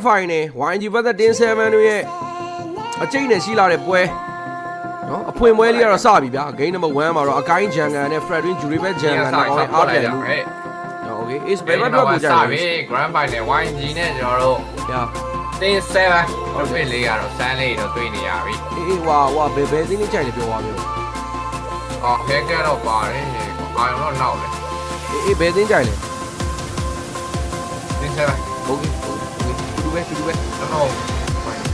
fine နဲ့ YG ဘက်သက်တင်း7တို့ရဲ့အကျိတ်နဲ့ရှိလာတဲ့ပွဲနော်အဖွင့်ပွဲလေးကတော့စပြီဗျာ game number 1မှာတော့အကိုင်းဂျန်ကန်နဲ့ Fredwin Juribet ဂျန်ကန်နဲ့အောင်းအားပြန်လို့โอเค is ဘယ်မှာတော့ပို့ကြလဲ grand final YG နဲ့ကျွန်တော်တို့ညာတင်း7ဟုတ်ပြီလေးကတော့စမ်းလေးတော့တွေ့နေရပြီအေးဟွာဘယ်သင်းလေးကြိုက်လဲပြောပါမျိုးအော်ဟဲကတော့ပါတယ်အာရုံတော့နောက်တယ်အေးဘယ်သင်းကြိုက်လဲတင်း7โอเคတူပဲတော့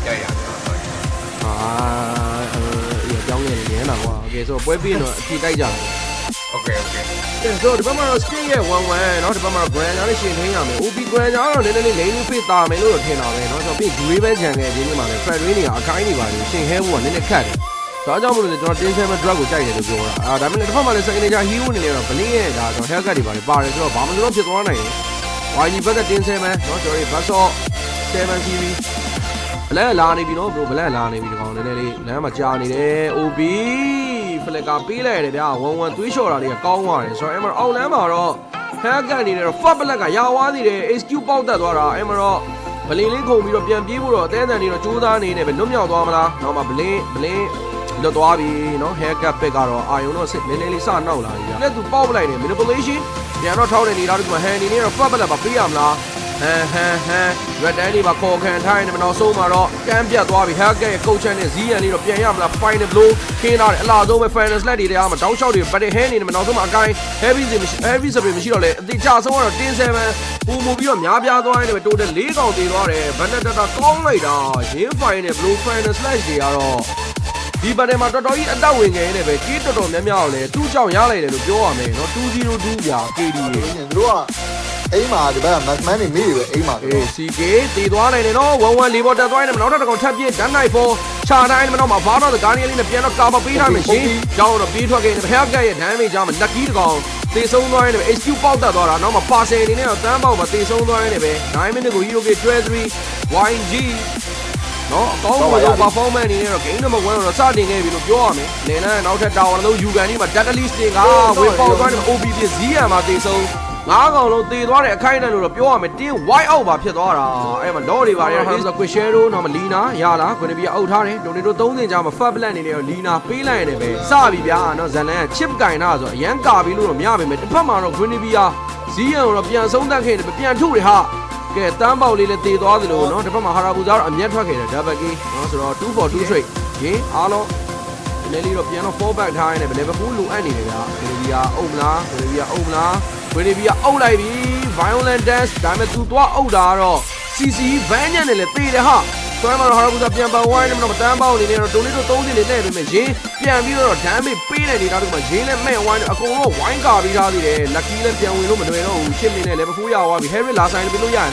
ကြိုက်ရတယ်ကြောင်းနေနေနေတာကွာโอเคဆိုပွဲပြီးတော့အထီတိုက်ကြတယ်โอเคဆိုဒီဘက်မှာတော့ skin ရဲ့11เนาะဒီဘက်မှာ grand နဲ့ရှင်ထိန်းရမယ် OP grand ကတော့နည်းနည်းလေး lane fit တာမယ်လို့ထင်တာပဲเนาะဆိုတော့ပြီး grey ပဲဂျန်ခဲ့ဒီနေ့မှာလည်း Fredwin တွေကအကိုင်းနေပါလို့ရှင်ဟဲဖို့ကနည်းနည်းခက်တယ်ဒါကြောင့်မလို့ကျွန်တော် tin 7 drug ကိုကြိုက်တယ်လို့ပြောတာဒါပေမဲ့တစ်ဖက်မှာလည်း second nature hero အနေနဲ့တော့ blink ရဲ့ဒါကျွန်တော် haircut တွေပါတယ်ဆိုတော့ဘာမှမလုပ်ဖြစ်သွားနိုင်တယ် YG ဘက်က tin 7เนาะကျွန်တော်ဒီ Basso 7 seriesဘလက်လာနေပြီနော်ဘရိုဘလက်လာနေပြီဒီကောင်နည်းနည်းလေးလမ်းမှာကြာနေတယ် OB ဖလက်ကာပေးလိုက်ရတယ်ဗျာ1-1သွေးလျှော်တာလေးကကောင်းသွားတယ်ဆိုတော့အဲ့မှာအောက်လမ်းမှာတော့ haircut အနေနဲ့တော့ fat ဘလက်ကရာဝါးသေးတယ် HQ ပေါက်တက်သွားတာအဲ့မှာတော့ဘလင်းလေးခုံပြီးတော့ပြန်ပြေးဖို့တော့အသေးအတန်လေးတော့ကြိုးစားနေနေပဲလွတ်မြောက်သွားမလားနောက်မှာဘလင်းလွတ်သွားပြီနော် haircut ပက်ကတော့အာယုံတော့နည်းနည်းလေးစနောက်လာပြီဗျာလက်သူပေါက်ပလိုက်တယ် manipulation ပြန်တော့ထောက်တဲ့နေသားတို့ကဟန်နေနေတော့ fat ဘလက်ပါပေးရမလားဟန်red tag လေးပါခေါ်ခံထားရင်နောက်ဆုံးမှာတော့ကမ်းပြတ်သွားပြီ haircut ရဲ့ coach နဲ့ Zian လေးတော့ပြန်ရမလား final blow ခင်းလာတယ်အလားဆုံးပဲ final slap တွေတရားမှာတောင်းလျှောက်တွေ battle hand နေတယ်နောက်ဆုံးမှာအကိုင်း heavy spray မရှိတော့လေအတိကျဆုံးကတော့tin 7ပူမှုပြီးတော့များပြားသွားရင်လည်း total 4កောင်တည်သွားတယ် Vendetta ကောင်းလိုက်တာရင်း final blow final slash တွေကတော့ဒီဘက်ထဲမှာတော်တော်ကြီးအသက်ဝင်ငယ်နေပဲကြီးတော်တော်များများကိုလည်းသူ့ကြောင့်ရလိုက်တယ်လို့ပြောရမယ်เนาะ202ပြာ KD ရေသူတို့ကအိမ်မှာဒီဘက်က Maxman နေမိတယ်ပဲအိမ်မှာအေး CK တည်သွားနိုင်တယ်နော်1-1လေးပေါ်တက်သွားရင်နောက်တစ်ကောင်ထပ်ပြေး Dan Knight 4ချာတိုင်းမှာတော့မှာဘာတော့ဂါနီယလေးနဲ့ပြန်တော့ကာမပေးထားမယ်ရှင်ကြောင်းတော့ပြေးထွက်ခဲ့တယ် Haircut ရဲ့ damage ကြောင့် lucky တကောင်တေဆုံးသွားရင်လည်း HQ ပေါက်တက်သွားတာနောက်မှာ parcel အနေနဲ့တော့တန်းပေါက်မှာတေဆုံးသွားရင်လည်းပဲ9 minute ကို Hero K 12 YG နော်အကောင်းဆုံး performance အနေနဲ့တော့ game number 1တော့စတင်ခဲ့ပြီလို့ပြောရမယ်။နေနဲ့နောက်ထပ် tower လုံး Yugan ကြီးမှာ Deadly Sting ကဝင်ပေါက်သွားတယ် OB ပြ Zian မှာတေဆုံး9កောင်လုံးတေသွားတဲ့အခိုင်အတန့်လို့တော့ပြောရမယ်တင်း white out ပါဖြစ်သွားတာအဲ့မှာတော့တွေပါရ Hans Quishero နော်မလီနာရလားခွန်ပြအုပ်ထားတယ်ဒိုနေတို3တင်ကြမှာ fat plan နေနေတော့လီနာပေးလိုက်ရတယ်ပဲစပြီဗျာနော်ဇန်လန်က chip ကင်တာဆိုအရန်ကာပြီလို့တော့မရပါမယ်တစ်ဖက်မှာတော့ခွန်ပြဇီယန်ကိုတော့ပြန်ဆုံးသက်ခဲ့တယ်ပြန်ထုတယ်ဟာကဲတန်းပေါက်လေးလည်းတေသွားသလိုနော်တစ်ဖက်မှာဟာရာဘူဇာတော့အမျက်ထွက်ခဲ့တယ် double key နော်ဆိုတော့2 for 2 trade ရင်းအားလုံးနည်းလေးတော့ပြန်တော့ fall back ထားရတယ်ပဲ level 4လိုအပ်နေတယ်ဗျာခွန်ပြအုပ်မလားခွန်ပြအုပ်မလားဝေဒီဗီယာအုပ်လိုက်ပြီ violent dance ဒါပေမဲ့သူသွားအုပ်တာကတော့ CC ဘန်းညံ့နဲ့လည်းတေတယ်ဟာဆွဲမှာတော့ဟာရဘူဇာပြန်ပန်ဝိုင်းနဲ့တော့မတန်းပေါက်အနေနဲ့တော့ဒိုလေးတို့3တင်နေနဲ့ပဲမယ်ရင်းပြန်ပြီးတော့ damage ပေးတဲ့နေတာတို့မှာရင်းနဲ့မဲ့ဝိုင်းအကုန်လုံးဝိုင်းကာပြီးသားသေးတယ် lucky လည်းပြန်ဝင်လို့မလွယ်တော့ဘူးချစ်နေနဲ့ level 4ရသွားပြီ Harry လာဆိုင်ပြီးလို့ရတယ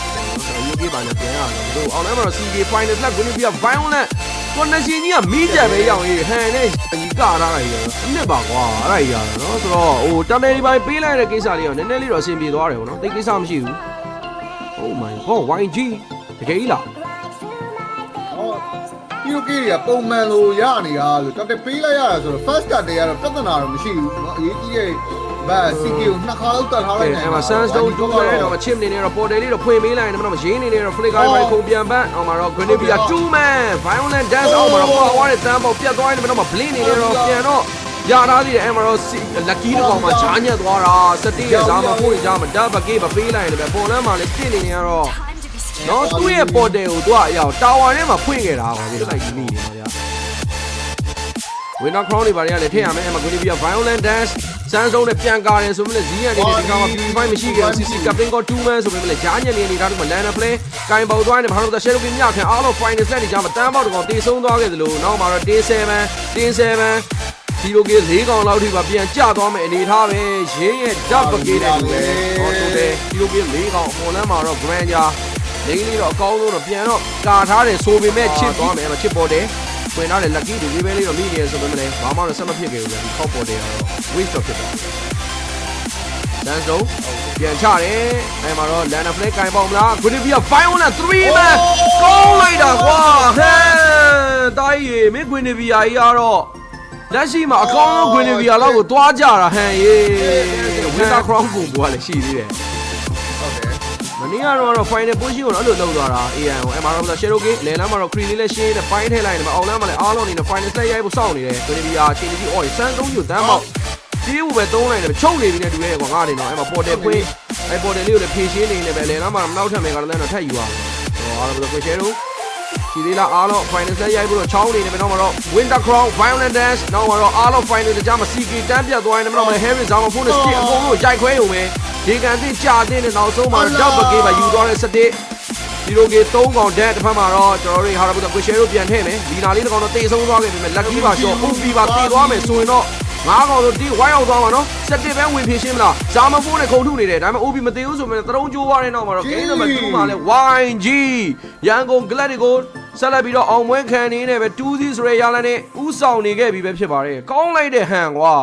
်ယူကေးပါနဲ့ပြန်ရတယ်တို့အောင်လည်းမှာတော့ CK final flag ကိုနေပြီး violent connection ကြီးကမီးကြံပဲရောက်ရေးဟန်နဲ့အကြီးကထားလိုက်ရအနှစ်ပါကွာအဲ့ဒါကြီးရနော်ဆိုတော့ဟိုတန်တယ်ဒီပိုင်းပေးလိုက်တဲ့ကိစ္စလေးကနည်းနည်းလေးတော့အဆင်ပြေသွားတယ်ဗောနော်တိတ်ကိစ္စမရှိဘူး Oh my god YG တကယ်ကြီးလားဟောဒီလိုကြီးတွေကပုံမှန်လိုရနေတာလို့တော်တော်ပေးလိုက်ရတာဆိုတော့ first card တွေကတော့ပြဿနာတော့မရှိဘူးเนาะအရေးကြီးတဲ့ဘာ CK ကိုနှစ်ခါလောက်တက်ထားလိုက်နိုင်တယ်အဲ့မှာ Sunstone 2ပဲတော့ chip နေနေတော့ portal လေးတော့ဖွင့်ပေးလိုက်တယ်မတော့ရင်းနေနေတော့ flicker ဘိုင်ခုံပြန်ပတ်အောင်မှာတော့ Grenadier 2 man violent dance အောင်မှာတော့ပေါ်သွားတဲ့တန်းပေါက်ပြတ်သွားတယ်မတော့ blink နေနေတော့ပြန်တော့ရထားသေးတယ်အဲ့မှာတော့ lucky တကောင်မှာချားညက်သွားတာစတိရဲ့ဇာမဖို့ကြမှာ double gate မပေးလိုက်တယ်ပဲပေါ်လမ်းမှာလည်းတစ်နေနေတော့နော်သူ့ရဲ့ portal ကိုသူကအရောက် tower ထဲမှာဖွင့်ခဲ့တာပါဒီလိုက်မိနေပါဗျာ Winner crown တွေပါတွေကလည်းထည့်ရမယ်အဲ့မှာ Grenadier violent dance စမ်းဆုံးနဲ့ပြန်ကားတယ်ဆိုမှလည်းဇီးရနေဒီကောင်မှာ P5 မရှိခဲ့ဘူး CC captain က2 man ဆိုမှလည်းဂျားညက်နေနေတာတို့မှာ Lana play ကင်ပေါက်သွားတယ်ဘာလို့လဲ Shadow King ညခံအားလုံး final set တွေကြာမှာတန်းပေါက်တကောင်တေဆုံးသွားခဲ့သလိုနောက်မှာတော့ tin 7 Hero K 4 ကောင်လောက်ထိပါပြန်ကျသွားမယ်အနေထားပဲရင်းရဲ့ double K တဲ့လူပဲဟောတိုတယ် Hero K 4 ကောင်အပေါ်လမ်းမှာတော့ Granger လိမ့်လေးတော့အကောင်းဆုံးတော့ပြန်တော့ကာထားတယ်ဆိုပေမဲ့ချစ်သွားမယ်အဲ့မှာချစ်ပေါ်တယ်ဝင်လာတဲ့ lucky ဒီပဲလေးတော့မိနေဆိုပေမဲ့လည်းဘာမှတော့ဆက်မဖြစ်ခဲ့ဘူးဗျာဒီခောက်ပေါ်တယ်ကတော့ waste တော့ဖြစ်သွားတယ်ဒန်ဆိုပြန်ချတယ်အဲ့မှာတော့ Lana Flag ကင်ပေါက်မလား Grenadier violent 3 man ကောင်းလိုက်တာကွာဟဲတိုင်းရေမင်း Grenadier ကြီးကတော့လက်ရှိမှာအကောင်းဆုံး Grenadier လောက်ကိုသွားကြတာဟန်ရေ Winter Crown ပုံပေါ်ကလည်းရှိသေးတယ်ဟုတ်တယ် မနေ့ကတော့ final position ကိုတော့အဲ့လိုလုပ်သွားတာ AI ကိုအဲ့မှာတော့ Shadow King လဲလမ်းမှာတော့ Cree လေးလည်းရှင်းနေပိုင်းထဲလိုက်နေမှာအောင်လမ်းမှာလည်းအားလုံးနေနဲ့ final ဆက်ရိုက်ဖို့စောင့်နေတယ်ဆိုနေပြီးချိန်ကြီးအော်စမ်းသုံးယူတန်းပေါက်စီးဦးပဲသုံးလိုက်တယ်ချုပ်နေပြီနဲ့တူရဲကွာငါနေတော့အဲ့မှာ portal ဖွင့်အဲ့ portal လေးကိုလည်းဖြည့်ရှင်းနေနေပဲလဲလမ်းမှာနောက်ထပ်မယ်ကတော့လည်းတော့ထပ်ယူပါဟောအားလုံးတော့ Shadow ဒီလေးလားအားလုံး final ဆက်ရိုက်ဖို့တော့ချောင်းနေနေပဲတော့မှာတော့ Winter Crown Violent Dance နောက်မှာတော့အားလုံး final တကြားမှာ CK တန်းပြတ်သွားရင်တော့မှာ Harry ဇာမဖုန်းနဲ့ stick အကုန်လုံးရိုက်ခွဲရုံပဲဒီကန်သိကြာတဲ့နောက်ဆုံးမှာတော့ double game ပါယူသွားတဲ့7ဒီလိုကေ3ကောင်တက်တစ်ဖက်မှာတော့ကျွန်တော်တို့ဟာရဘူးတော့ကိုရှယ်တို့ပြန်ထည့်မယ်လီနာလေးတစ်ကောင်တော့တေဆုံးသွားခဲ့ပြီမဲ့ lucky ပါရှော့ OP ပါတေသွားမယ်ဆိုရင်တော့9ကောင်ဆိုတီးဝိုင်းအောင်သွားမှာနော်7ပဲဝင်ဖြည့်ရှင်းမလားဇာမဖုန်းနဲ့ခုံထုနေတယ်ဒါပေမဲ့ OP မတေဘူးဆိုရင်တရုံးကျိုးသွားတဲ့နောက်မှာတော့ game number 2မှာလဲ YG ရန်ကုန် Gladiator ဆက်လက်ပြီးတော့အောင်ပွဲခံနေနေပဲ2-0ဆိုရရလန်းနဲ့ဥဆောင်နေခဲ့ပြီပဲဖြစ်ပါတယ်ကောင်းလိုက်တဲ့ဟန်ကွာ